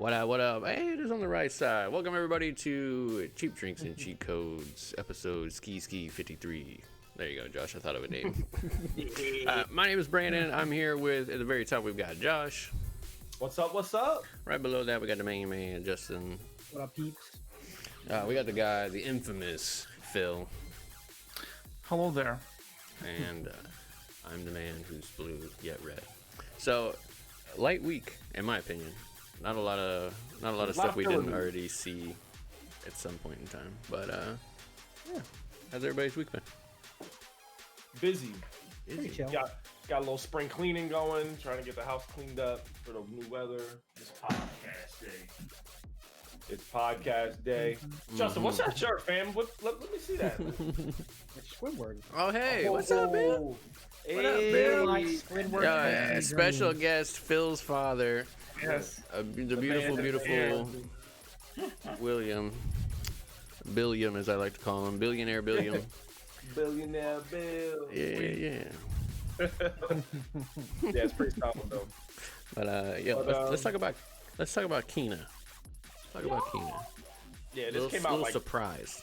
What up, what up? Hey, it is on the right side. Welcome everybody to Cheap Drinks and Cheat Codes, episode Ski 53. There you go, Josh. I thought of a name. My name is Brandon. I'm here with, at the very top, we've got Josh. What's up, what's up? Right below that, we got the main man, Justin. What up, peeps? We got the guy, the infamous Phil. Hello there. And I'm the man who's blue yet red. So, light week, in my opinion. Not a lot of stuff we didn't already see at some point in time. But yeah, how's everybody's week been? Busy. Pretty chill. Got a little spring cleaning going, trying to get the house cleaned up for the new weather. It's podcast day. It's podcast day. Justin, what's that shirt, fam? Let me see that. It's Squidward. Oh, hey, what's up, man? Hey, What up, Bill? Like Squidward. Special guest, Phil's father. Yes. The beautiful William. Billiam, as I like to call him. Billionaire Billiam. Billionaire Bill. Yeah. Yeah, it's pretty solid though. But yeah, let's talk about Kina. Let's talk about Kina. Yeah, this came out little like surprise.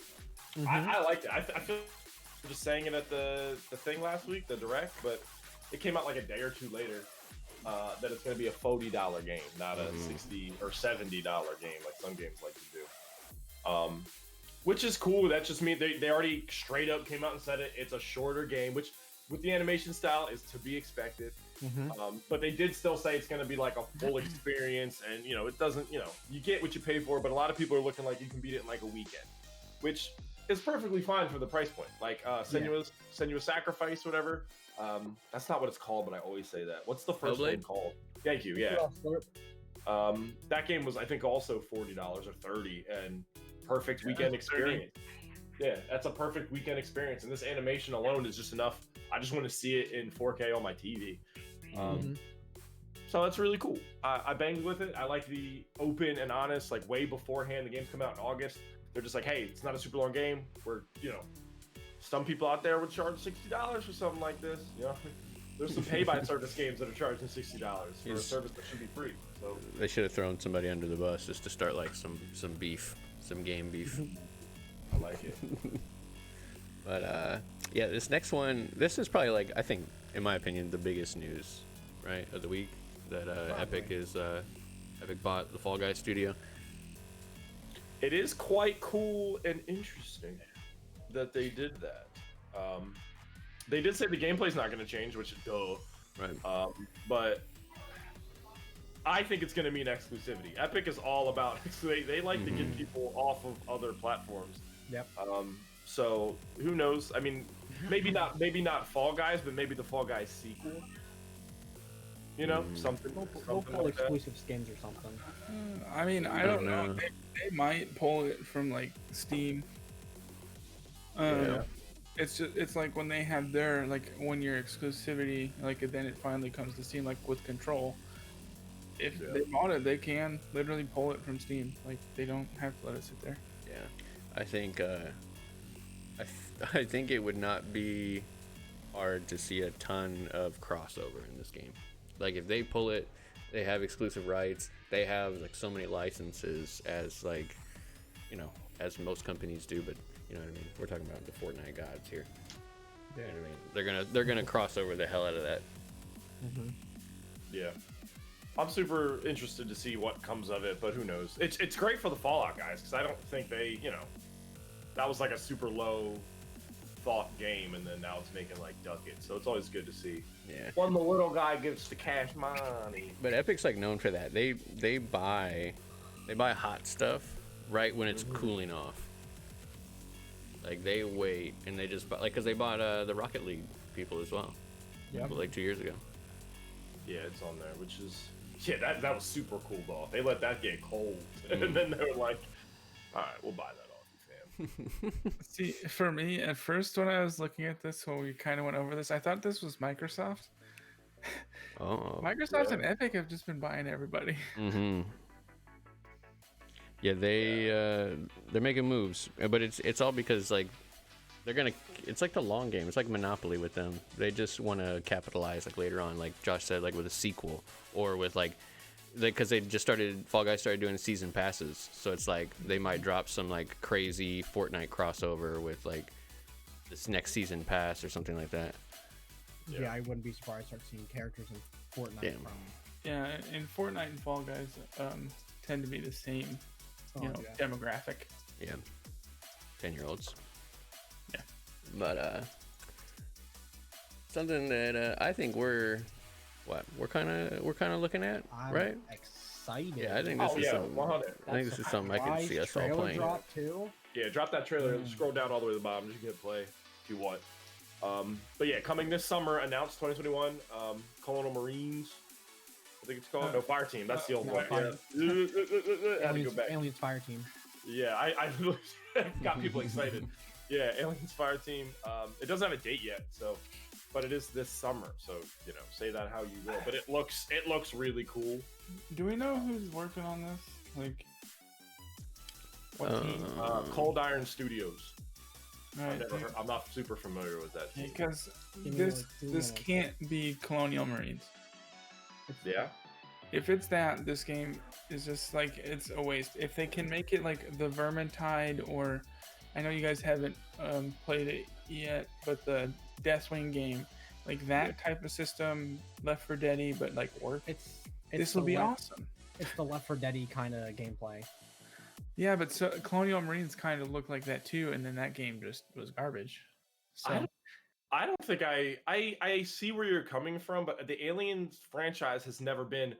I liked it. I feel I'm just saying it at the thing last week, the direct, but it came out like a day or two later. That it's going to be a $40 game, not a $60 or $70 game like some games like to do. Which is cool. That just means they already straight up came out and said it. It's a shorter game, which with the animation style is to be expected. But they did still say it's going to be like a full experience, and it doesn't. You get what you pay for, but a lot of people are looking like you can beat it in like a weekend, which is perfectly fine for the price point. Like Senua's Sacrifice, whatever. That's not what it's called, but I always say that. What's the first one called? Thank you. Yeah. That game was, I think, also $40 or $30, and perfect weekend experience. Yeah, that's a perfect weekend experience, and this animation alone is just enough. I just want to see it in 4K on my TV. So that's really cool. I banged with it. I like the open and honest, like way beforehand. The games come out in August. They're just like, hey, it's not a super long game. We're, some people out there would charge $60 for something like this. There's some pay-by-service games that are charging $60 for a service that should be free. So They should have thrown somebody under the bus just to start like some beef, some game beef. I like it. But yeah, this next one, this is probably like, I think, in my opinion, the biggest news, right, of the week, that Epic bought the Fall Guys studio. It is quite cool and interesting that they did that. They did say the gameplay's not going to change, which is duh. Right. But I think it's going to mean exclusivity. Epic is all about they like to get people off of other platforms. Yep. So who knows? I mean, maybe not Fall Guys, but maybe the Fall Guys sequel. Something. We'll pull like exclusive skins or something. I mean, I don't know. They might pull it from like Steam. It's like when they have their like 1-year exclusivity, like then it finally comes to Steam, like with Control. If they bought it, they can literally pull it from Steam. Like they don't have to let it sit there. Yeah, I think I think it would not be hard to see a ton of crossover in this game. Like if they pull it, they have exclusive rights. They have like so many licenses as like, as most companies do. But you know what I mean. We're talking about the Fortnite gods here. Yeah. You know what I mean? They're gonna cross over the hell out of that. Yeah. I'm super interested to see what comes of it, but who knows? It's great for the Fallout guys, because I don't think they, that was like a super low thought game, and then now it's making like ducats, so it's always good to see. Yeah. When the little guy gives the cash money. But Epic's like known for that. They buy hot stuff right when it's cooling off. Like they wait and they just buy, like, because they bought the Rocket League people as well. Yeah. Like 2 years ago. Yeah, it's on there, which is that was super cool though. They let that get cold, and then they were like, "All right, we'll buy that off you, fam." See, for me, at first when I was looking at this, when we kind of went over this, I thought this was Microsoft. Oh. Microsoft and Epic have just been buying everybody. Yeah, they're making moves, but it's all because like it's like the long game. It's like Monopoly with them. They just want to capitalize like later on, like Josh said, like with a sequel or with like because they just started, Fall Guys started doing season passes, so it's like they might drop some like crazy Fortnite crossover with like this next season pass or something like that. Yeah, I wouldn't be surprised to start seeing characters in Fortnite Damn. from. Yeah, and Fortnite and Fall Guys tend to be the same, demographic. Yeah, 10-year-olds. Yeah, but something that I think we're kind of looking at, I'm right? excited. Yeah, I think this is something. 100. I think this is something I can see us all playing. Drop too. Yeah, drop that trailer and scroll down all the way to the bottom. Just hit play if you want. But yeah, coming this summer, announced 2021. Colonial Marines, I think it's called. No, Fireteam. That's the old no, one. Yeah. I had to go back. Aliens Fireteam. Yeah, I literally got people excited. Yeah, Aliens Fireteam. It doesn't have a date yet, so, but it is this summer. So say that how you will. But it looks really cool. Do we know who's working on this? Like, what team? Cold Iron Studios. Right, I'm not super familiar with that team. because this can't be Colonial Marines. Yeah. If it's that, this game is just like, it's a waste. If they can make it like the Vermintide, or I know you guys haven't played it yet, but the Deathwing game, like that type of system, Left 4 Dead-y, but like work. This will be awesome. It's the Left 4 Dead-y kind of gameplay. Yeah, but so Colonial Marines kind of look like that too, and then that game just was garbage. So I don't think I see where you're coming from, but the Aliens franchise has never been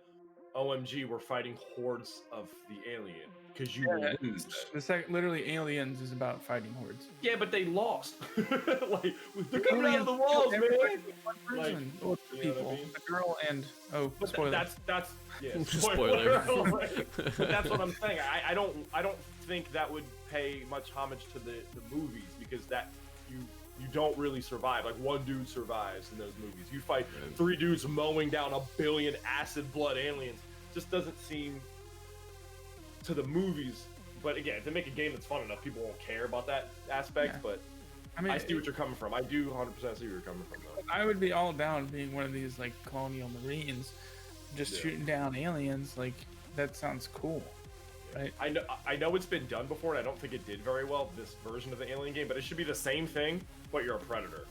OMG, we're fighting hordes of the alien, because you will lose. Literally, Aliens is about fighting hordes. Yeah, but they lost. Like, they're coming out of the walls, man. Like, people, I mean? A girl and spoiler. That's Spoiler. But that's what I'm saying. I don't think that would pay much homage to the movies, because that you don't really survive. Like, one dude survives in those movies. You fight 3 dudes mowing down 1 billion acid blood aliens. Just doesn't seem to the movies. But again, if they make a game that's fun enough, people won't care about that aspect. Yeah. But I mean, I see what you're coming from. I do 100% see where you're coming from, though. I would be all down being one of these like Colonial Marines, just shooting down aliens. Like, that sounds cool. Right. I know it's been done before, and I don't think it did very well, this version of the Alien game, but it should be the same thing, but you're a Predator.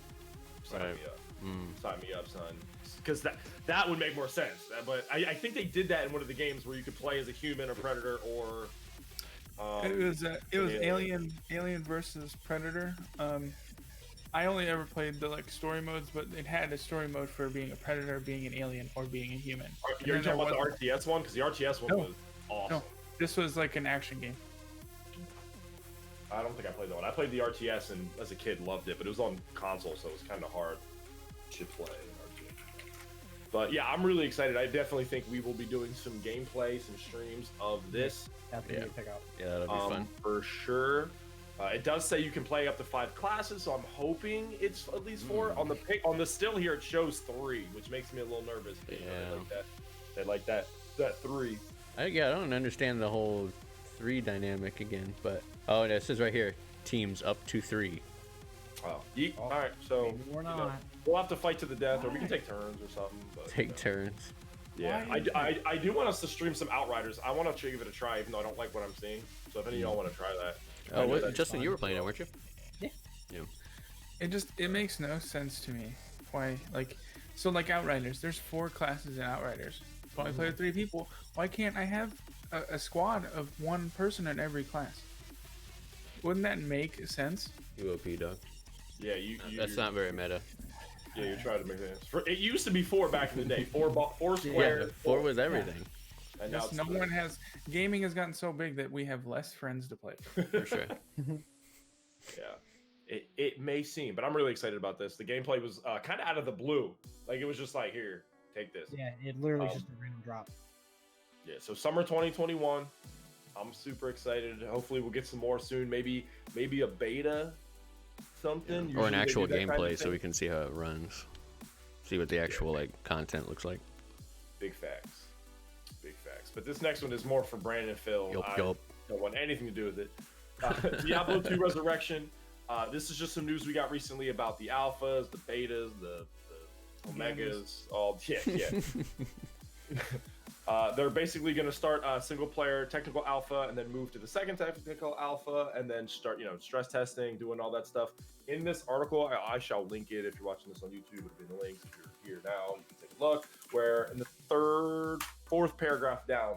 Sign me up. Sign me up, son. Because that would make more sense. But I think they did that in one of the games where you could play as a human, a Predator, or... it was Alien versus Predator. I only ever played the like story modes, but it had a story mode for being a Predator, being an alien, or being a human. You're talking about the RTS one? Because the RTS one was awesome. No. This was like an action game. I don't think I played that one. I played the RTS and as a kid loved it, but it was on console, so it was kind of hard to play. But yeah, I'm really excited. I definitely think we will be doing some gameplay, some streams of this. That's gonna be a pickup. Yeah, that'll be fun. For sure. It does say you can play up to 5 classes, so I'm hoping it's at least 4. On the still here, it shows 3, which makes me a little nervous. Yeah. They like that 3. I don't understand the whole 3 dynamic again, but it says right here, teams up to 3. Oh, all right. So maybe we're not. We'll have to fight to the death, or we can take turns or something. But, take turns. Yeah, I do want us to stream some Outriders. I want to give it a try, even though I don't like what I'm seeing. So if any of y'all want to try that. Oh, Justin, you were playing it, weren't you? Yeah. It makes no sense to me why, like, so like Outriders, there's 4 classes in Outriders. If I only play with 3 people, why can't I have a squad of 1 person in every class? Wouldn't that make sense? UOP, dog. Yeah, that's not very meta. Yeah, you're trying to make sense. It used to be 4 back in the day. 4 square. Yeah, 4 was everything. Yeah. And now no one has. Gaming has gotten so big that we have less friends to play. For sure. Yeah. It may seem, but I'm really excited about this. The gameplay was kind of out of the blue. Like, it was just like, here, take this. Yeah, it literally just a random drop. Yeah, so summer 2021. I'm super excited. Hopefully we'll get some more soon. Maybe a beta, something. Yeah. Or an actual gameplay so we can see how it runs. See what the actual content looks like. Big facts. But this next one is more for Brandon and Phil. Yup. Don't want anything to do with it. Diablo 2 Resurrection. This is just some news we got recently about the alphas, the betas, the omegas, all. Yeah. They're basically going to start a single player technical alpha and then move to the second technical alpha and then start, stress testing, doing all that stuff. In this article, I shall link it if you're watching this on YouTube. It'll be in the links. If you're here now, you can take a look. Where in the fourth paragraph down,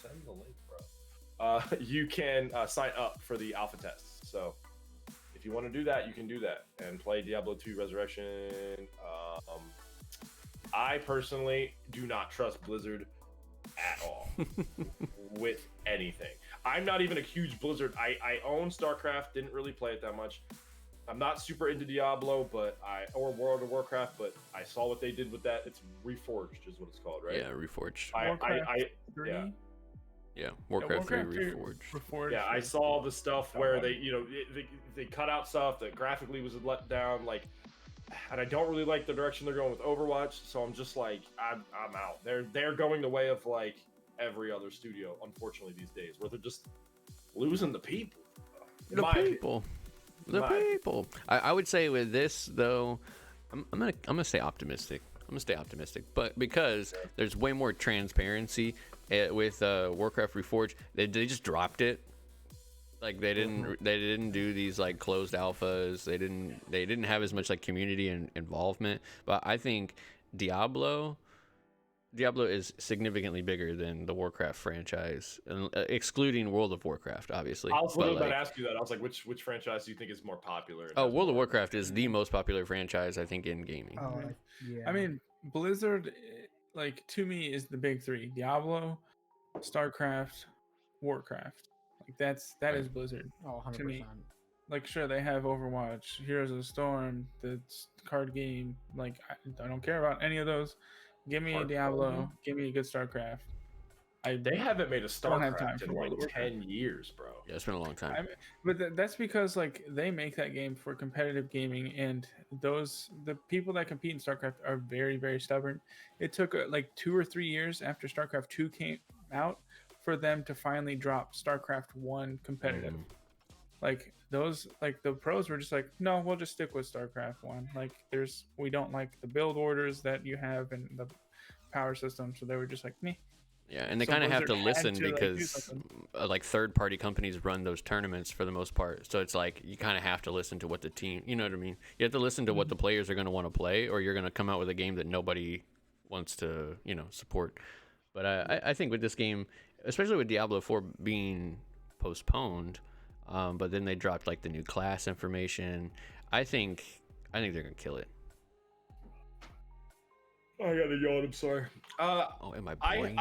send the link, bro. You can sign up for the alpha tests. So if you want to do that, you can do that and play Diablo 2 Resurrection. I personally do not trust Blizzard at all with anything. I'm not even a huge Blizzard. I own StarCraft, didn't really play it that much. I'm not super into Diablo, or World of Warcraft, but I saw what they did with that. It's Reforged is what it's called, right? Yeah, Reforged. Yeah, Warcraft 3 Reforged. Yeah, I saw the stuff where they cut out stuff that graphically was let down, like, and I don't really like the direction they're going with Overwatch, so I'm just like, I'm out. They're going the way of like every other studio, unfortunately, these days, where they're just losing the people. The people. I would say with this though, I'm gonna stay optimistic. But because there's way more transparency with Warcraft Reforged, they just dropped it. Like they didn't do these like closed alphas. They didn't have as much like community and involvement. But I think Diablo is significantly bigger than the Warcraft franchise, excluding World of Warcraft, obviously. I was literally about to ask you that. I was like, which franchise do you think is more popular? Oh, World of Warcraft is the most popular franchise, I think, in gaming. Oh, yeah. I mean, Blizzard, like, to me, is the big three: Diablo, StarCraft, Warcraft. Like that is Blizzard. Oh, 100%. To me. Like, sure, they have Overwatch, Heroes of the Storm, the card game. Like, I don't care about any of those. Give me a Diablo. Give me a good StarCraft. They haven't made a StarCraft in like Warcraft. 10 years, bro. Yeah, it's been a long time. But that's because like they make that game for competitive gaming, and the people that compete in StarCraft are very, very stubborn. It took like 2 or 3 years after StarCraft 2 came out for them to finally drop StarCraft 1 competitive. Like those, like the pros were just like, no, we'll just stick with StarCraft 1. Like we don't like the build orders that you have and the power system, so they were just like, meh. Yeah, and they kind of have to listen because like third-party companies run those tournaments for the most part. So it's like you kind of have to listen to what the team, you know what I mean? You have to listen to what the players are going to want to play, or you're going to come out with a game that nobody wants to, support. But I think with this game, especially with Diablo 4 being postponed, but then they dropped like the new class information. I think they're going to kill it. I got a yawn. I'm sorry. Am I boring?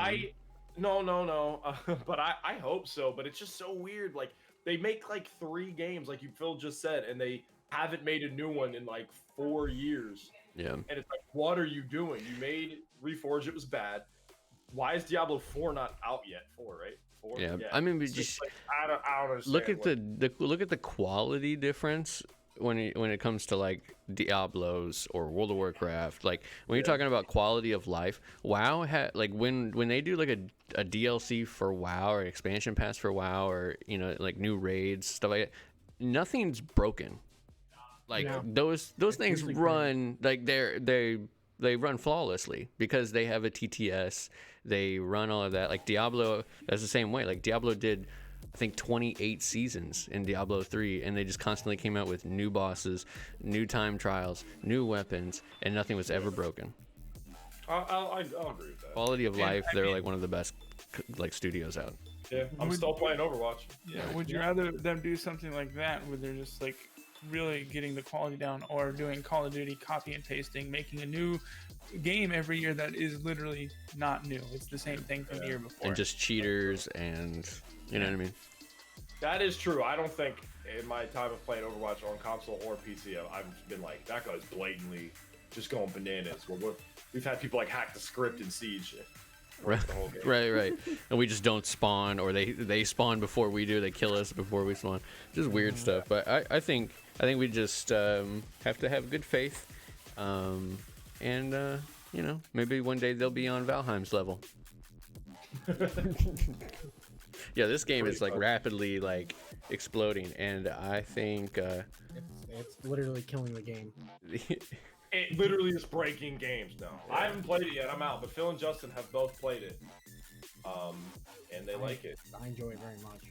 No. But I hope so. But it's just so weird. Like they make like 3 games, like Phil just said, and they haven't made a new one in like 4 years. Yeah. And it's like, what are you doing? You made Reforged. It was bad. Why is Diablo 4 not out yet? 4, right? 4. Yeah. I mean, we just like, I don't understand. Look at the quality difference when it comes to like Diablos or World of Warcraft. Like when you're talking about quality of life, WoW like when they do like a DLC for WoW or an expansion pass for WoW or like new raids, stuff like that, nothing's broken. Like those things run like they run flawlessly because they have a TTS. They run all of that. Like Diablo, that's the same way. Like Diablo did, I think, 28 seasons in Diablo 3, and they just constantly came out with new bosses, new time trials, new weapons, and nothing was ever broken. I'll agree with that. Quality of life, they're like one of the best like studios out. Yeah, I'm still playing Overwatch. Yeah, would you rather them do something like that where they're just like really getting the quality down, or doing Call of Duty copy and pasting, making a new game every year that is literally not new? It's the same thing from the year before. And just cheaters and you know what I mean? That is true. I don't think in my time of playing Overwatch on console or PC, I've been like, that guy's blatantly just going bananas. We've had people like hack the script in Siege. Right. And we just don't spawn, or they spawn before we do. They kill us before we spawn. Just weird stuff. But I think we just have to have good faith, and maybe one day they'll be on Valheim's level. Yeah, this game is like rapidly like exploding, and I think it's literally killing the game. it literally is breaking games now. I haven't played it yet. I'm out, but Phil and Justin have both played it, and they like it. I enjoy it very much.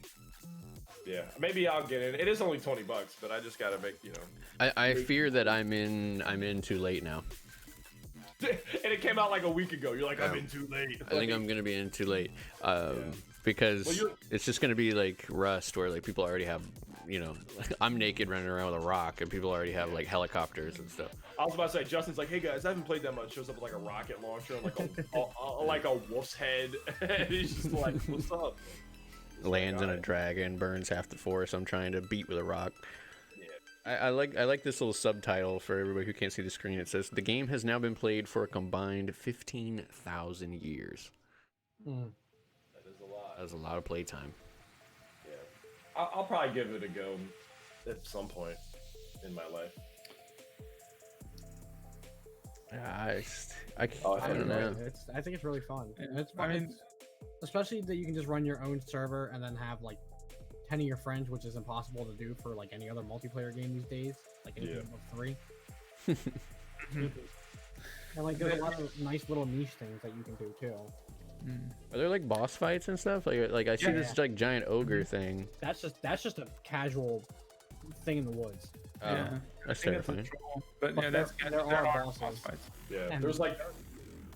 Yeah, maybe I'll get it. It is only $20, but I just gotta make I fear that I'm in too late now. And it came out like a week ago. You're like, I'm in too late. I think I'm gonna be in too late, because it's just gonna be like Rust, where like people already have, I'm naked running around with a rock, and people already have like helicopters and stuff. I was about to say, Justin's like, hey guys, I haven't played that much. Shows up with like a rocket launcher and like like a wolf's head, and he's just like, what's up? Lands in a dragon, burns half the forest I'm trying to beat with a rock. Yeah. I like this little subtitle for everybody who can't see the screen. It says the game has now been played for a combined 15,000 years. That is a lot. That's a lot of playtime. Yeah, I'll probably give it a go at some point in my life. I don't know. I think it's really fun. Yeah, It's fun. I mean, Especially that you can just run your own server and then have like 10 of your friends, which is impossible to do for like any other multiplayer game these days, like anything above 3. And like there's a lot of nice little niche things that you can do too. Are there like boss fights and stuff? Like I see this like giant ogre thing. That's just a casual thing in the woods. Yeah, that's terrifying. But yeah, there are bosses. boss fights. Yeah, And there's like,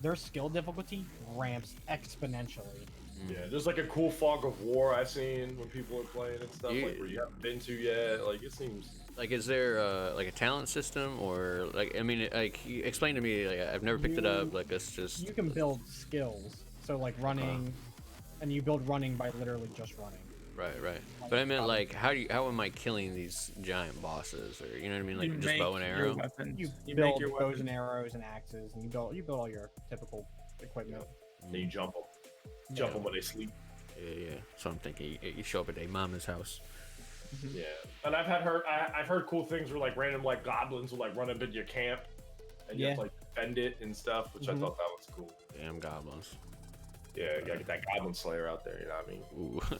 their skill difficulty ramps exponentially. yeah, there's like a cool fog of war I've seen when people are playing and stuff, like where you haven't been to yet. Like it seems. Like, is there like a talent system, or like, I mean, like, explain to me. Like, I've never picked it up. Like, it's just. You can build skills, so like running, and you build running by literally just running. Right. But I meant like, how am I killing these giant bosses, or you know what I mean? Like, just bow and arrow. You build bows and arrows and axes, and you build all your typical equipment. Then you jump them when they sleep. Yeah. So I'm thinking you show up at a mama's house. Yeah, and I've heard cool things where like random like goblins will like run up into your camp, and you have to like defend it and stuff, which I thought that was cool. Damn goblins. Yeah, you gotta get that goblin slayer out there. You know what I mean?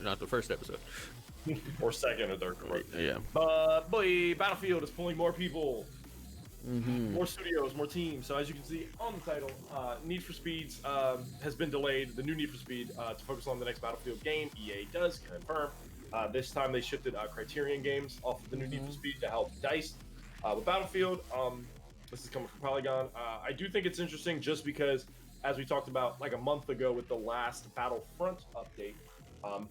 Ooh, not the first episode. Or second or third. Right? Yeah. But boy, Battlefield is pulling more people. More studios, more teams. So as you can see on the title, Need for Speeds has been delayed. The new Need for Speed to focus on the next Battlefield game. EA does confirm. This time they shifted Criterion games off of the new Need for Speed to help DICE with Battlefield. This is coming from Polygon. I do think it's interesting just because, as we talked about like a month ago with the last Battlefront update,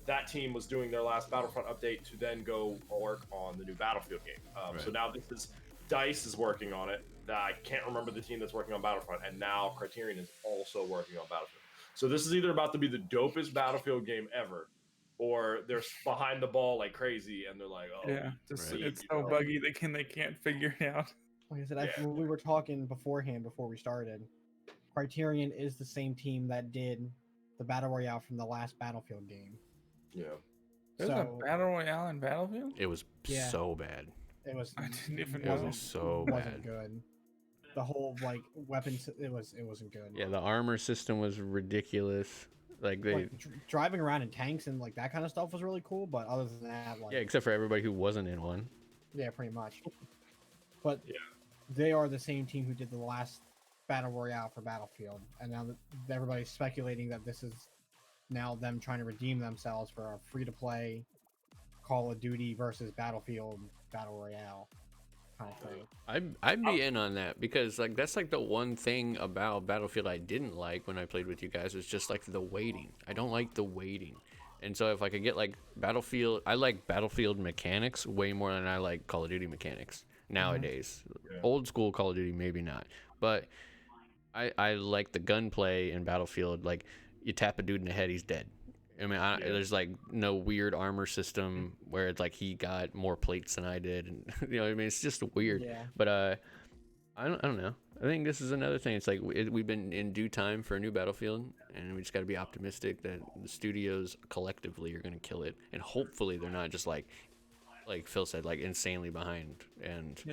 that team was doing their last Battlefront update to then go work on the new Battlefield game. So now this is DICE is working on it. I can't remember the team that's working on Battlefront, and now Criterion is also working on Battlefield. So this is either about to be the dopest Battlefield game ever, or they're behind the ball like crazy, and they're like, "Oh, yeah, it's so buggy they can't figure it out." Like I said, we were talking beforehand before we started. Criterion is the same team that did the Battle Royale from the last Battlefield game. Yeah. There's a Battle Royale in Battlefield? It was so bad. It was. I didn't even know. It was so wasn't bad. good. The whole like weapons, it wasn't good. Yeah, the armor system was ridiculous. Like they driving around in tanks and like that kind of stuff was really cool, but other than that, like except for everybody who wasn't in one. Yeah, pretty much. But they are the same team who did the last Battle Royale for Battlefield, and now everybody's speculating that this is now them trying to redeem themselves for a free-to-play Call of Duty versus Battlefield Battle Royale kind of thing. I'd be in on that, because like that's like the one thing about Battlefield I didn't like when I played with you guys was just like the waiting. I don't like the waiting. And so if I could get like Battlefield, I like Battlefield mechanics way more than I like Call of Duty mechanics nowadays. Old school Call of Duty maybe not, but I like the gunplay in Battlefield. Like you tap a dude in the head, he's dead. I mean, there's like no weird armor system where it's like he got more plates than I did, and you know what I mean, it's just weird. But I don't know. I think this is another thing. It's like we've been in due time for a new Battlefield, and we just got to be optimistic that the studios collectively are going to kill it, and hopefully they're not just like Phil said, like insanely behind. And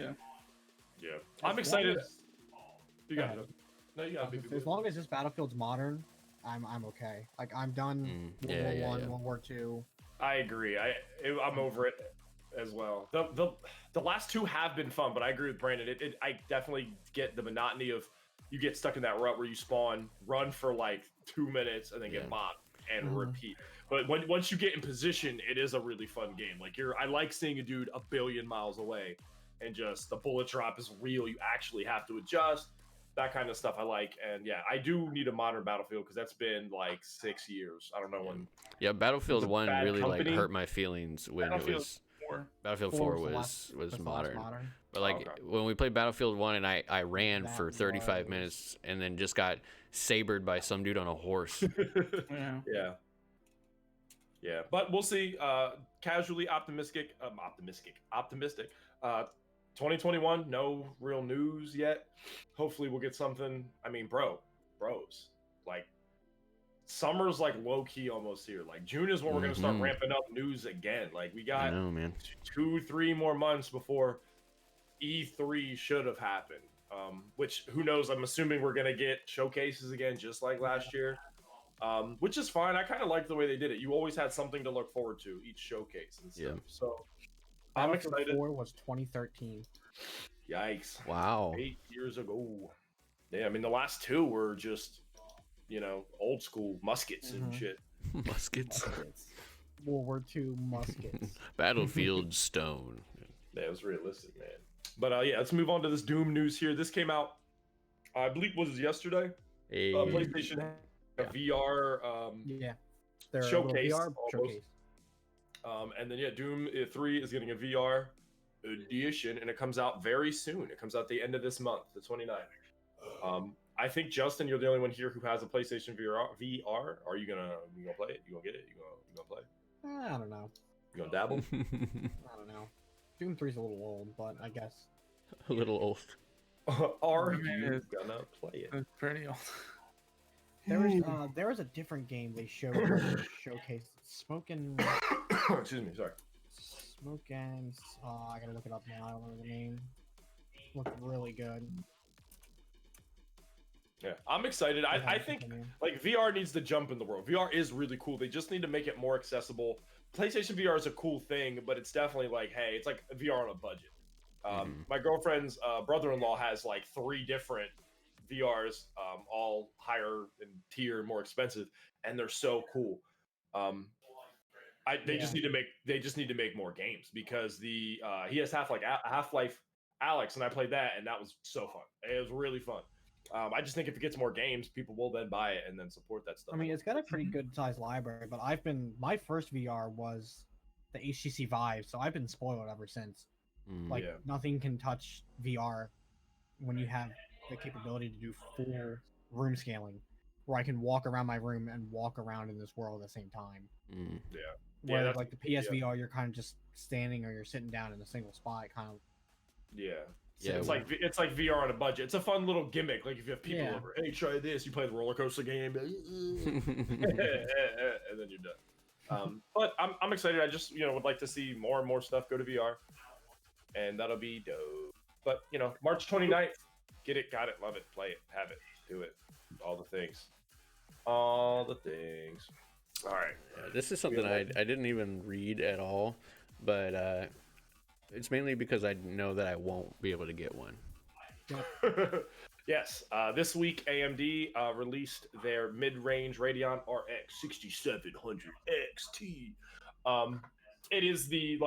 I'm excited. You got it. No, you got it. As long as this Battlefield's modern, I'm okay. Like I'm done World War I, World War II. I agree. I'm over it. as well. The last two have been fun, but I agree with Brandon. I definitely get the monotony of you get stuck in that rut where you spawn, run for like 2 minutes, and then get bopped and repeat. But once you get in position, it is a really fun game. Like I like seeing a dude a billion miles away, and just the bullet drop is real. You actually have to adjust. That kind of stuff I like. And yeah, I do need a modern Battlefield because that's been like 6 years. I don't know when. Yeah, Battlefield 1 really company. like hurt my feelings when it was. Battlefield 4 was modern. But like when we played Battlefield 1 and I ran for 35 minutes and then just got sabered by some dude on a horse. Yeah. But we'll see. Casually optimistic. 2021, no real news yet. Hopefully we'll get something. I mean, bros, like summer's like low key almost here. Like June is when we're gonna start ramping up news again. Like we got 2-3 more months before E3 should have happened. Which who knows? I'm assuming we're gonna get showcases again, just like last year. Which is fine. I kind of like the way they did it. You always had something to look forward to each showcase and stuff. So I'm excited. 4 was 2013. Yikes! Wow, 8 years ago. Yeah, I mean the last two were just, old school muskets and shit. Muskets. World War II muskets. Battlefield stone. Yeah, it was realistic, man. But yeah, let's move on to this Doom news here. This came out, I believe, was it yesterday? PlayStation had a VR showcase. VR showcase. And then Doom 3 is getting a VR edition, and it comes out very soon. It comes out the end of this month, the 29th. I think Justin, you're the only one here who has a PlayStation VR. Are you gonna play it? You gonna get it? You gonna play? I don't know. You gonna dabble? I don't know. Doom 3's a little old, but I guess. A little old. Are you gonna play it? It's pretty old. There was a different game they showcased. Smoking. Excuse me, sorry. Smoking. I gotta look it up now. I don't remember the name. Looked really good. Yeah, I'm excited. I think like VR needs to jump in the world. VR is really cool. They just need to make it more accessible. PlayStation VR is a cool thing, but it's definitely like, hey, it's like VR on a budget. My girlfriend's brother-in-law has like 3 different VRs, all higher in tier, more expensive, and they're so cool. They just need to make more games because he has Half-Life Alyx, and I played that, and that was so fun. It was really fun. I just think if it gets more games, people will then buy it and then support that stuff. I mean, it's got a pretty good sized library, but my first VR was the HTC Vive, so I've been spoiled ever since. Nothing can touch VR when you have the capability to do full room scaling, where I can walk around my room and walk around in this world at the same time. Where like the PSVR, you're kind of just standing or you're sitting down in a single spot, kind of. It's like VR on a budget. It's a fun little gimmick. Like if you have people over, hey, try this. You play the roller coaster game, and then you're done. But I'm excited. I just would like to see more and more stuff go to VR, and that'll be dope. But March 29th, get it, got it, love it, play it, have it, do it, all the things. All right. This is something I didn't even read at all, but it's mainly because I know that I won't be able to get one. Yes. This week, AMD released their mid-range Radeon RX 6700 XT. It is the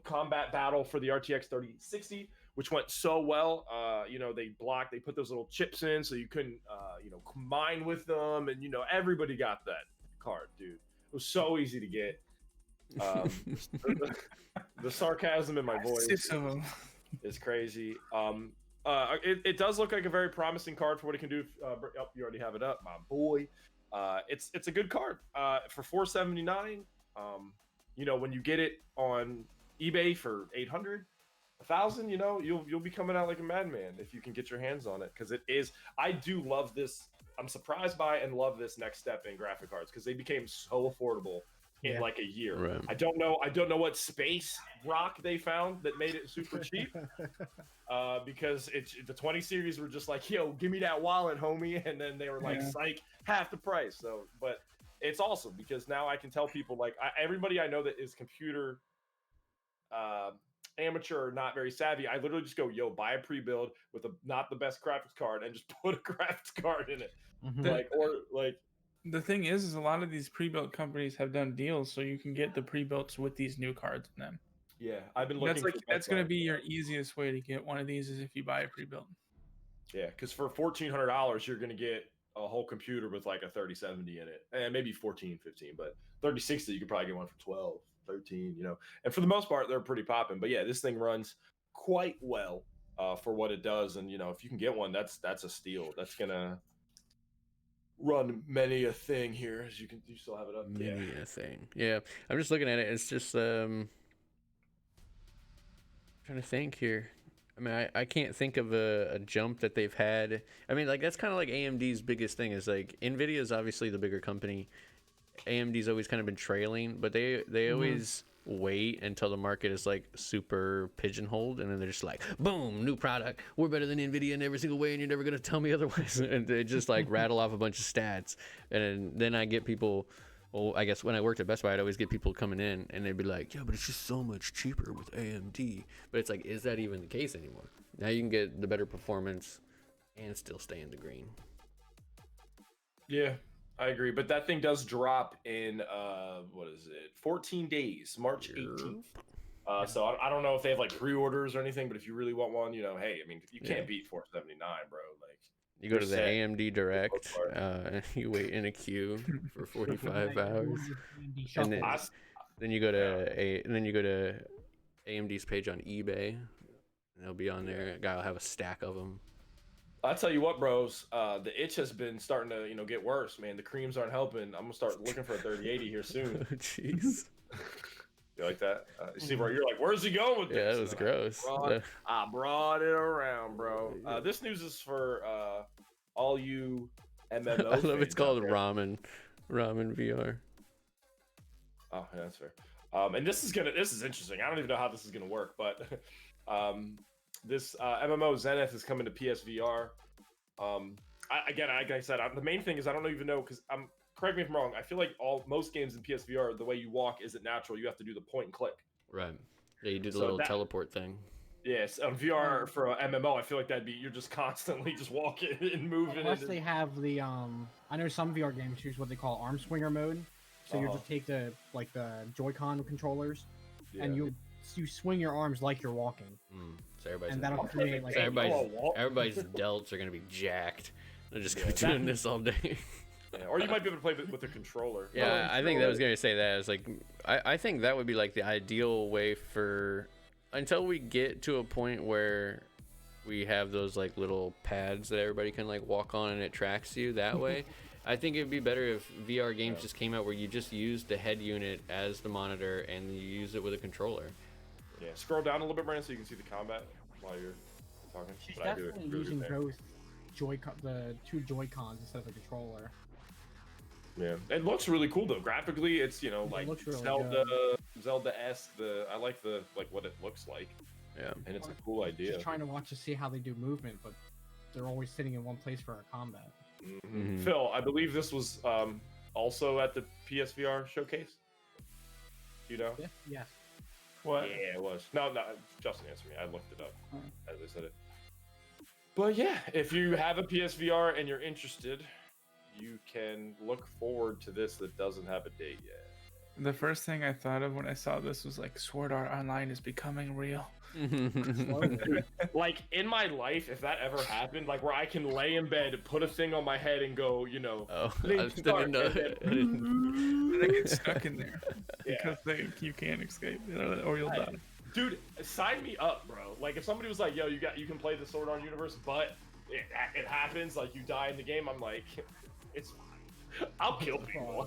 combat battle for the RTX 3060, which went so well. They put those little chips in so you couldn't combine with them, and everybody got that card, dude. It was so easy to get. The sarcasm in my voice is crazy. It does look like a very promising card for what it can do. You already have it up, my boy. It's a good card for $479. When you get it on eBay for $800, $1,000, you'll be coming out like a madman if you can get your hands on it, because it is. I do love this. I'm surprised by and love this next step in graphic cards because they became so affordable in like a year. Right. I don't know what space rock they found that made it super cheap. Because the 20 series were just like, yo, give me that wallet, homie, and then they were like, psych, half the price. So, but it's awesome because now I can tell people everybody I know that is computer amateur or not very savvy, I literally just go, yo, buy a pre-build with a not the best graphics card and just put a graphics card in it. The thing is a lot of these pre-built companies have done deals, so you can get the pre-builts with these new cards in them. Yeah, I've been looking. That's going to be your easiest way to get one of these is if you buy a pre-built. Yeah, because for $1,400, you're going to get a whole computer with like a 3070 in it, and maybe 1450, but 3060 you could probably get one for 12, 13, and for the most part they're pretty popping. But yeah, this thing runs quite well for what it does, and if you can get one, that's a steal. That's gonna run many a thing here. As you still have it up. Many a thing. Yeah, I'm just looking at it. It's just trying to think here. I mean, I can't think of a jump that they've had. I mean, like that's kind of like AMD's biggest thing is like Nvidia is obviously the bigger company. AMD's always kind of been trailing, but they always wait until the market is like super pigeonholed, and then they're just like, boom, new product. We're better than Nvidia in every single way, and you're never gonna tell me otherwise. And they just like rattle off a bunch of stats, and then I get people. Well, I guess when I worked at Best Buy, I'd always get people coming in, and they'd be like, yeah, but it's just so much cheaper with AMD. But it's like, is that even the case anymore? Now you can get the better performance and still stay in the green. Yeah, I agree. But that thing does drop in, 14 days, March 18th. So I don't know if they have like pre-orders or anything, but if you really want one, hey, I mean, you can't beat 479, bro. Like, you go to the AMD Direct, you wait in a queue for 45 hours, and then you go to AMD's page on eBay, and they'll be on there. A guy will have a stack of them. I'll tell you what, bros. The itch has been starting to get worse, man. The creams aren't helping. I'm gonna start looking for a 3080 here soon. Jeez. You like that? You see where you're like, where's he going with this? Yeah, it was gross. I brought it around, bro. This news is for all you MMO. I love it's called Ramen VR. Oh, yeah, that's fair. And this is interesting. I don't even know how this is gonna work, but this MMO Zenith is coming to PSVR. Like I said, the main thing is I don't even know because correct me if I'm wrong. I feel like most games in PSVR, the way you walk isn't natural. You have to do the point and click. Right. Yeah, you do the little teleport thing. Yes, on VR for a MMO, I feel like you're just constantly just walking and moving. Unless they have the I know some VR games use what they call arm swinger mode. So you just take the Joy-Con controllers, and you swing your arms like you're walking. So everybody's and that'll create like everybody's delts are gonna be jacked. They're just gonna be doing this all day. Yeah, or you might be able to play with a controller. Yeah, I think that was gonna say that. It's like I think that would be like the ideal way for until we get to a point where we have those like little pads that everybody can like walk on and it tracks you that way. I think it'd be better if VR games just came out where you just use the head unit as the monitor and you use it with a controller. Yeah, scroll down a little bit, Brandon, so you can see the combat while you're talking. She's definitely using both the two Joy-Cons instead of a controller. Yeah, it looks really cool though. Graphically, it's like really Zelda-esque. I like what it looks like. Yeah, and it's a cool idea. Just trying to watch to see how they do movement, but they're always sitting in one place for our combat. Mm-hmm. Phil, I believe this was also at the PSVR showcase. You know? Yeah. Yes. What? Yeah, it was. No, Justin answered me. I looked it up as I said it. But yeah, if you have a PSVR and you're interested, you can look forward to this that doesn't have a date yet. The first thing I thought of when I saw this was like Sword Art Online is becoming real. Like in my life, if that ever happened, like where I can lay in bed, put a thing on my head and go, I didn't know. They get stuck in there because you can't escape, or you'll die. Dude, sign me up, bro. Like if somebody was like, yo, you can play the Sword Art universe, but it happens, like you die in the game, I'm like, it's fine. I'll kill people.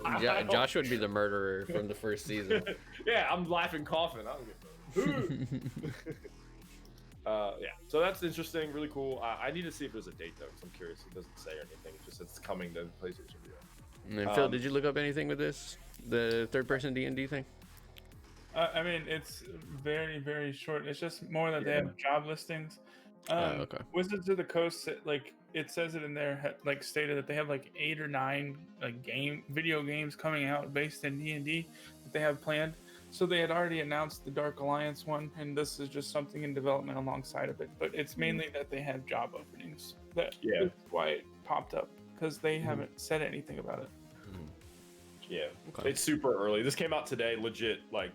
Josh would be the murderer from the first season. Yeah, I'm laughing, coughing. I don't get yeah, so that's interesting, really cool. I need to see if there's a date though, because I'm curious. It doesn't say or anything. It just says it's coming to PlayStation VR. And then, Phil, did you look up anything with this? The third-person D&D thing? I mean, it's very, very short. It's just more that they have job listings. Okay. Wizards of the Coast, like it says it in there, like stated that they have like 8 or 9 like video games coming out based in D&D that they have planned. So they had already announced the Dark Alliance one, and this is just something in development alongside of it. But it's mainly that they have job openings. That's why it popped up, because they haven't said anything about it. Yeah, Okay. it's super early. This came out today, legit, like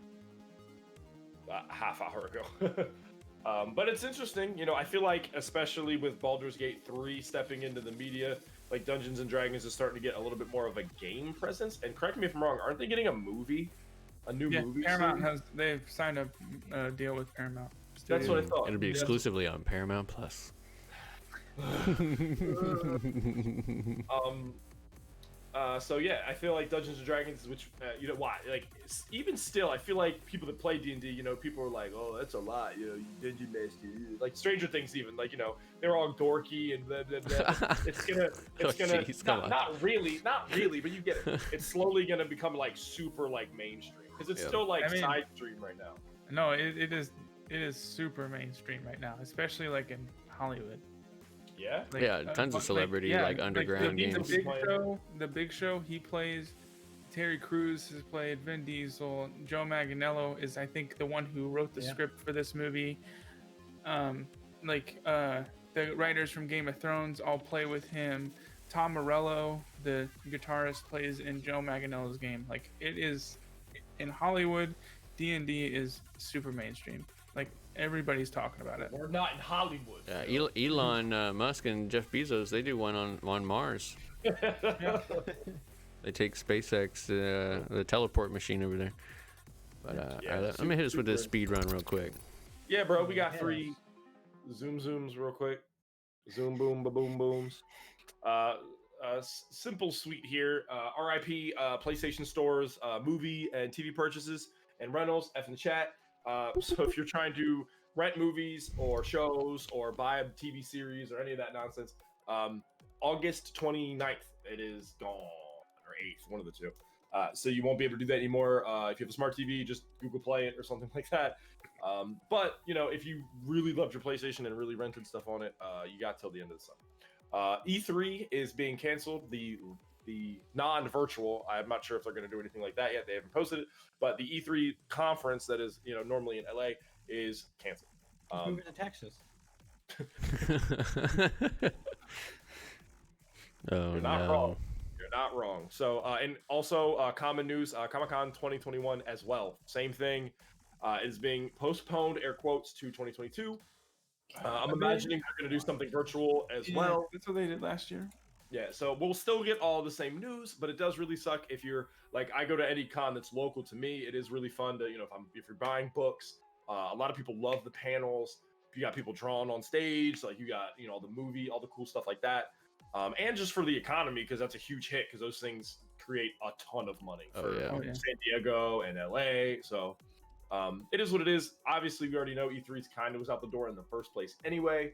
a half hour ago. But it's interesting, you know. I feel like, especially with Baldur's Gate 3 stepping into the media, like Dungeons and Dragons is starting to get a little bit more of a game presence. And correct me if I'm wrong, aren't they getting a movie? A new movie? Paramount they've signed a deal with Paramount. That's what I thought. It'll be exclusively on Paramount Plus. So yeah, I feel like Dungeons and Dragons, which you know why, like even still, I feel like people that play D&D, you know, people are like, oh, that's a lot, you know, you dungeon master, like Stranger Things, even like, you know, they're all dorky and blah, blah, blah. It's gonna, geez, not really, but you get it. It's slowly gonna become like super like mainstream because it's still like side stream right now. No, it is super mainstream right now, especially like in Hollywood. Yeah. Like, tons of celebrity underground games. The Big Show, he plays. Terry Crews has played. Vin Diesel. Joe Manganiello is, I think, the one who wrote the script for this movie. The writers from Game of Thrones all play with him. Tom Morello, the guitarist, plays in Joe Manganiello's game. Like, it is in Hollywood. D&D is super mainstream. Like, everybody's talking about it. We're not in Hollywood. Elon Musk and Jeff Bezos, they do one on Mars. They take SpaceX, the teleport machine over there. But let me hit us with this speed run real quick. Yeah, bro, we got 3 zooms real quick. Zoom boom ba boom booms. Simple sweet here. RIP PlayStation stores, movie and TV purchases and rentals. F in the chat. So if you're trying to rent movies or shows or buy a TV series or any of that nonsense, August 29th, it is gone, or 8th, one of the two. So you won't be able to do that anymore. If you have a smart TV, just Google Play it or something like that. But, you know, if you really loved your PlayStation and really rented stuff on it, you got till the end of the summer. E3 is being canceled. The non-virtual, I'm not sure if they're going to do anything like that yet. They haven't posted it, but the E3 conference that is, you know, normally in LA is canceled. Moving to Texas. Oh, You're not wrong. You're not wrong. So, and also common news, Comic-Con 2021 as well. Same thing. It is being postponed, air quotes, to 2022. I'm imagining they're going to do something virtual as well. That's what they did last year. Yeah, so we'll still get all the same news, but it does really suck if you're like, I go to any con that's local to me. It is really fun to, you know, if you're buying books, a lot of people love the panels. You got people drawn on stage, like you got, you know, the movie, all the cool stuff like that. And just for the economy, because that's a huge hit, because those things create a ton of money for San Diego and LA. So it is what it is. Obviously, we already know E3's kind of was out the door in the first place anyway.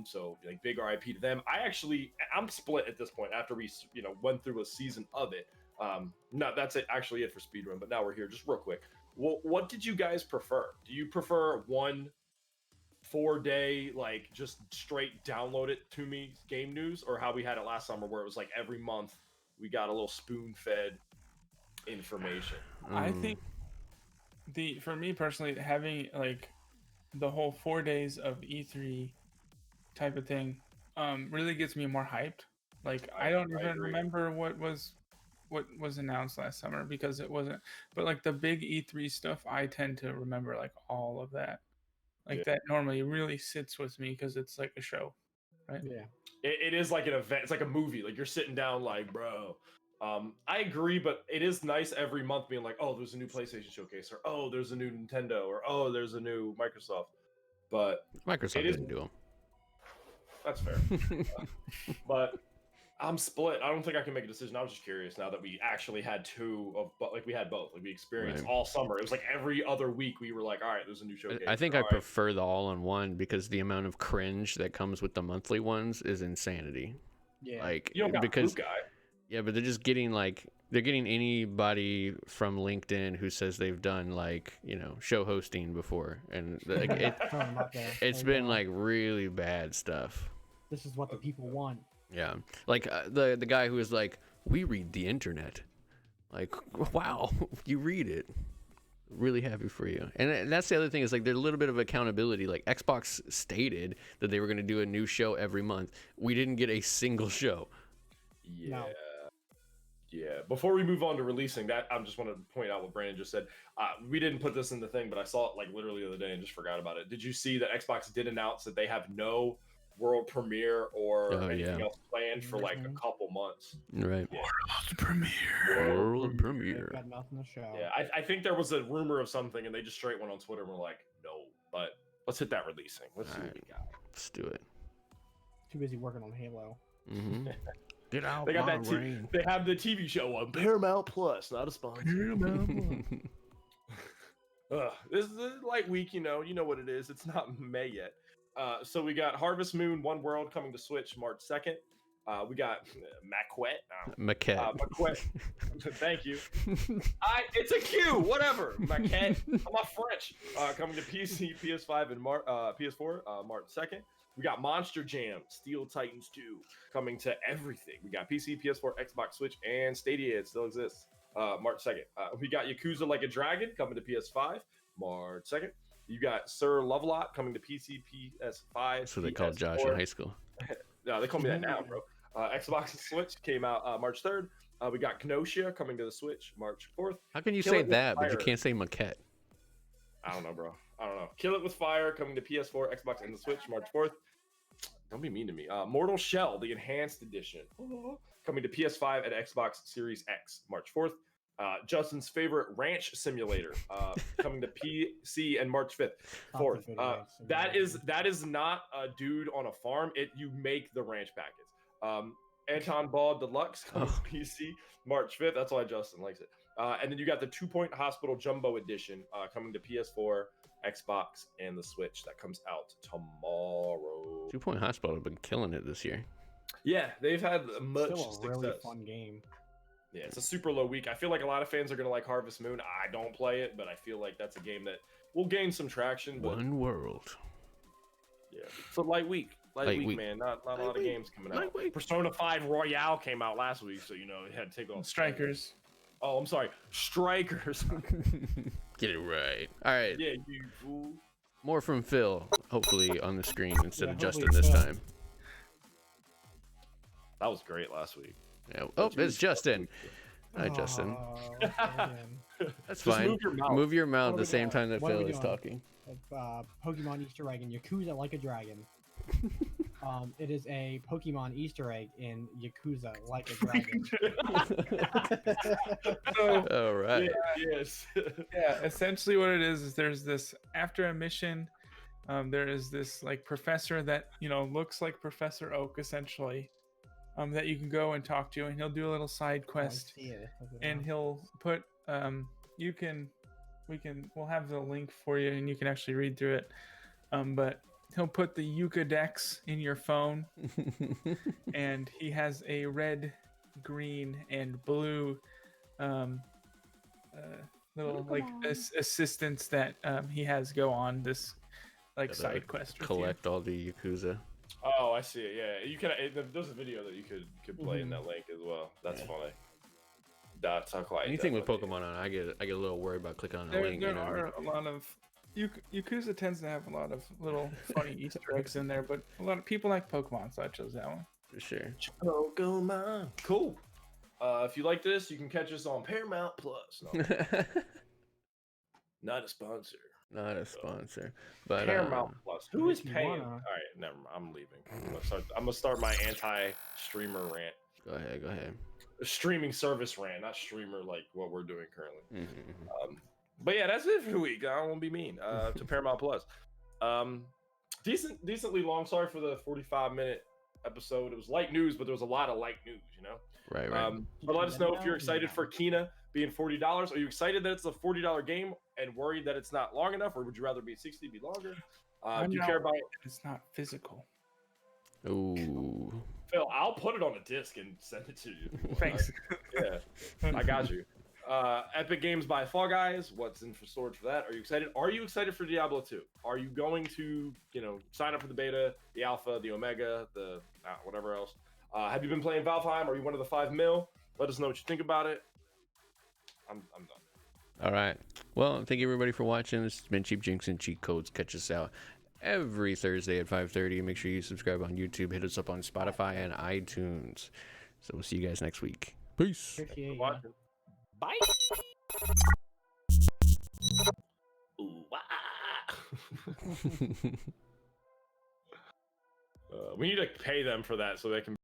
So like big RIP to them. I'm split at this point after we, you know, went through a season of it. That's actually it for speedrun, but now we're here just real quick. What did you guys prefer? Do you prefer 1 4-day, like just straight download it to me game news, or how we had it last summer where it was like every month we got a little spoon-fed information? I think for me personally, having like the whole 4 days of E3 type of thing really gets me more hyped. Like I don't even remember what was announced last summer because it wasn't, but like the big E3 stuff, I tend to remember like all of that. Like that normally really sits with me because it's like a show, right? Yeah. It is like an event. It's like a movie. Like you're sitting down like, bro. I agree, but it is nice every month being like, oh, there's a new PlayStation showcase, or oh, there's a new Nintendo, or oh, there's a new Microsoft. But Microsoft didn't do them. That's fair. But I'm split. I don't think I can make a decision. I was just curious now that we actually had two of, but like we had both. Like we experienced all summer. It was like every other week we were like, all right, there's a new showcase. I think I prefer the all-in-one because the amount of cringe that comes with the monthly ones is insanity. Yeah. Like you don't got because Blue Guy. Yeah, but they're just getting like they're getting anybody from LinkedIn who says they've done like, you know, show hosting before, and like it's been like really bad stuff. This is what the people want. Yeah, like the guy who was like, we read the internet. Like, wow, you read it. Really happy for you. And that's the other thing is like there's a little bit of accountability. Like Xbox stated that they were going to do a new show every month. We didn't get a single show. Yeah. No. Yeah. Before we move on to releasing that, I just want to point out what Brandon just said. We didn't put this in the thing, but I saw it like literally the other day and just forgot about it. Did you see that Xbox did announce that they have no world premiere or anything else planned for like a couple months? Right. Yeah. World They've premiere. got nothing to show. Yeah, I think there was a rumor of something, and they just straight went on Twitter and were like, "No," but let's hit that releasing. Let's see what we got. Let's do it. Too busy working on Halo. Mm-hmm. Get out. They got that. They have the TV show on Paramount Plus, not a sponsor. This is a light week, you know what it is. It's not May yet. So we got Harvest Moon: One World coming to Switch March 2nd. We got Maquette. Thank you. It's a Q. Whatever. Maquette. I'm not French. Coming to PC, PS5, and PS4 March 2nd. We got Monster Jam: Steel Titans 2 coming to everything. We got PC, PS4, Xbox, Switch, and Stadia. It still exists. March 2nd. We got Yakuza Like a Dragon coming to PS5 March 2nd. You got Sir Lovelot coming to PC, PS5. So they called Josh in high school. No, they call me that now, bro. Xbox and Switch came out March 3rd. We got Kenosha coming to the Switch March 4th. How can you say that, but you can't say Maquette? I don't know, bro. I don't know. Kill It With Fire coming to PS4, Xbox, and the Switch March 4th. Don't be mean to me. Mortal Shell, the Enhanced Edition, coming to PS5 and Xbox Series X March 4th. Justin's favorite Ranch Simulator coming to PC and March 5th. 4th. That is not a dude on a farm. You make the ranch packets. Anton Ball Deluxe coming to PC March 5th. That's why Justin likes it. And then you got the 2 Point Hospital Jumbo Edition coming to PS4, Xbox, and the Switch. That comes out tomorrow. 2 Point Hospital have been killing it this year. Yeah, they've had much Still a success. really fun game. Yeah, it's a super low week. I feel like a lot of fans are going to like Harvest Moon. I don't play it, but I feel like that's a game that will gain some traction. But One World. Yeah, it's a light week. Light week, man. Not a lot of games coming out. Persona 5 Royale came out last week, so you had to take on Strikers. Oh, I'm sorry. Strikers. Get it right. All right. Yeah, you fool. More from Phil, hopefully on the screen instead of Justin this time. That was great last week. Yeah. Oh, it's Justin. Hi, Justin. That's fine. Move your mouth at the same time that Phil is talking. Pokemon Easter egg in Yakuza Like a Dragon. It is a Pokemon Easter egg in Yakuza Like a Dragon. All right. Yeah, yes. Yeah, essentially what it is there's this, after a mission, there is this like professor that, looks like Professor Oak essentially. That you can go and talk to, and he'll do a little side quest, and he'll put we'll have the link for you, and you can actually read through it. But he'll put the Yuka Dex in your phone, and he has a red, green, and blue little like assistants that he has go on this like side quest. Collect all the Yakuza. Oh, I see it. Yeah, you can. There's a video that you could play in that link as well. That's funny. That's how quiet. Anything with Pokemon on, I get a little worried about clicking on the link. There are a lot of Yakuza tends to have a lot of little funny Easter eggs in there, but a lot of people like Pokemon, so I chose that one for sure. Pokemon, cool. If you like this, you can catch us on Paramount Plus. No. Not a sponsor. Not a sponsor, but Paramount Plus. Who is paying? All right, never mind. I'm leaving. I'm gonna start my anti-streamer rant. Go ahead. A streaming service rant, not streamer like what we're doing currently. But yeah, that's it for the week. I don't want to be mean to Paramount Plus. Decently long. Sorry for the 45-minute episode. It was light news, but there was a lot of light news. Right. But let us know if you're excited for Kena being $40. Are you excited that it's a $40 game and worried that it's not long enough, or would you rather be 60 be longer? Do you care about it's not physical? Ooh. Phil, I'll put it on a disc and send it to you. Thanks. Yeah, I got you. Epic Games by Fall Guys. What's in for storage for that? Are you excited? Are you excited for Diablo 2? Are you going to, sign up for the beta, the alpha, the omega, the whatever else? Have you been playing Valheim? Are you one of the 5 mil? Let us know what you think about it. I'm done. All right. Well, thank you everybody for watching. This has been Cheap Jinx and Cheat Codes. Catch us out every Thursday at 5:30. Make sure you subscribe on YouTube. Hit us up on Spotify and iTunes. So we'll see you guys next week. Peace. Appreciate you. Watching. Bye. Ooh, we need to pay them for that so they can